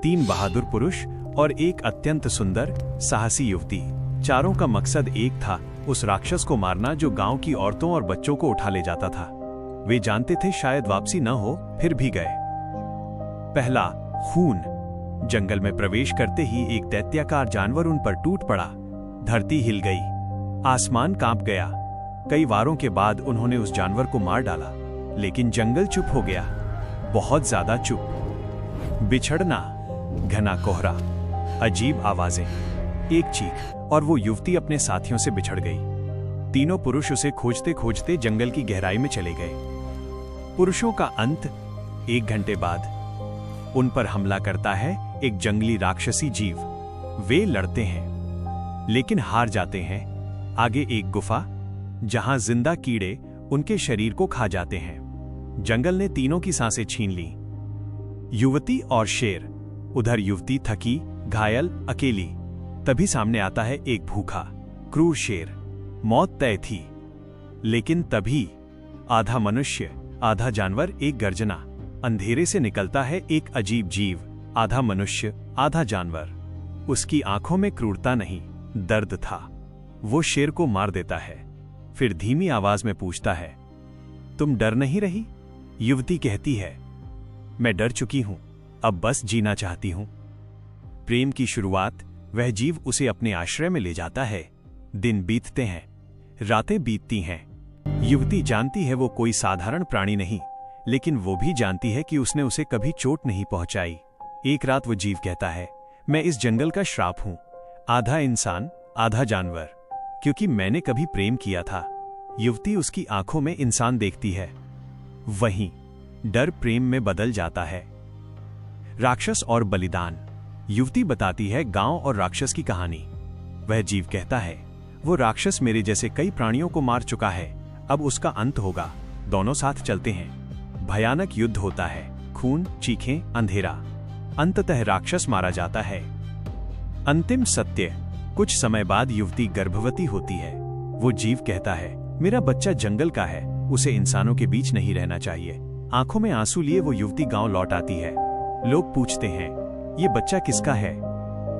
3 बहादुर पुरुष और एक अत्यंत सुंदर साहसी युवती। चारों का मकसद एक था, उस राक्षस को मारना जो गांव की औरतों और बच्चों को उठा ले जाता था। वे जानते थे शायद वापसी न हो, फिर भी गए। पहला, खून। जंगल में प्रवेश करते ही एक दैत्याकार जानवर उन पर टूट पड़ा। धरती हिल गई, आसमान कांप गया। कई वारों के बाद उन्होंने उस जानवर को मार डाला, लेकिन जंगल चुप हो गया, बहुत ज्यादा चुप। बिछड़ना, घना कोहरा, अजीब आवाजें, एक चीख, और वो युवती अपने साथियों से बिछड़ गई। तीनों पुरुष उसे खोजते खोजते जंगल की गहराई में चले गए। पुरुषों का अंत। 1 घंटे बाद उन पर हमला करता है एक जंगली राक्षसी जीव। वे लड़ते हैं, लेकिन हार जाते हैं। आगे एक गुफा, जहां जिंदा कीड़े उनके शरीर को खा जाते हैं। जंगल ने तीनों की सांसें छीन ली। युवती और शेर। उधर युवती थकी, घायल, अकेली। तभी सामने आता है एक भूखा, क्रूर शेर। मौत तय थी, लेकिन तभी आधा मनुष्य आधा जानवर, एक गर्जना। अंधेरे से निकलता है एक अजीब जीव, आधा मनुष्य आधा जानवर। उसकी आंखों में क्रूरता नहीं, दर्द था। वो शेर को मार देता है, फिर धीमी आवाज में पूछता है, तुम डर नहीं रही? युवती कहती है, मैं डर चुकी हूं, अब बस जीना चाहती हूं। प्रेम की शुरुआत। वह जीव उसे अपने आश्रय में ले जाता है। दिन बीतते हैं, रातें बीतती हैं। युवती जानती है वो कोई साधारण प्राणी नहीं, लेकिन वो भी जानती है कि उसने उसे कभी चोट नहीं पहुंचाई। एक रात वो जीव कहता है, मैं इस जंगल का श्राप हूं, आधा इंसान आधा जानवर, क्योंकि मैंने कभी प्रेम किया था। युवती उसकी आंखों में इंसान देखती है। वहीं डर प्रेम में बदल जाता है। राक्षस और बलिदान। युवती बताती है गांव और राक्षस की कहानी। वह जीव कहता है, वो राक्षस मेरे जैसे कई प्राणियों को मार चुका है, अब उसका अंत होगा। दोनों साथ चलते हैं। भयानक युद्ध होता है, खून, चीखें, अंधेरा। अंततः राक्षस मारा जाता है। अंतिम सत्य। कुछ समय बाद युवती गर्भवती होती है। वो जीव कहता है, मेरा बच्चा जंगल का है, उसे इंसानों के बीच नहीं रहना चाहिए। आंखों में आंसू लिए वो युवती गांव लौट आती है। लोग पूछते हैं, ये बच्चा किसका है?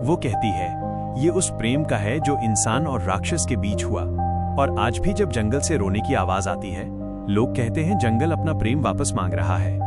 वो कहती है, ये उस प्रेम का है जो इंसान और राक्षस के बीच हुआ। और आज भी जब जंगल से रोने की आवाज आती है, लोग कहते हैं जंगल अपना प्रेम वापस मांग रहा है।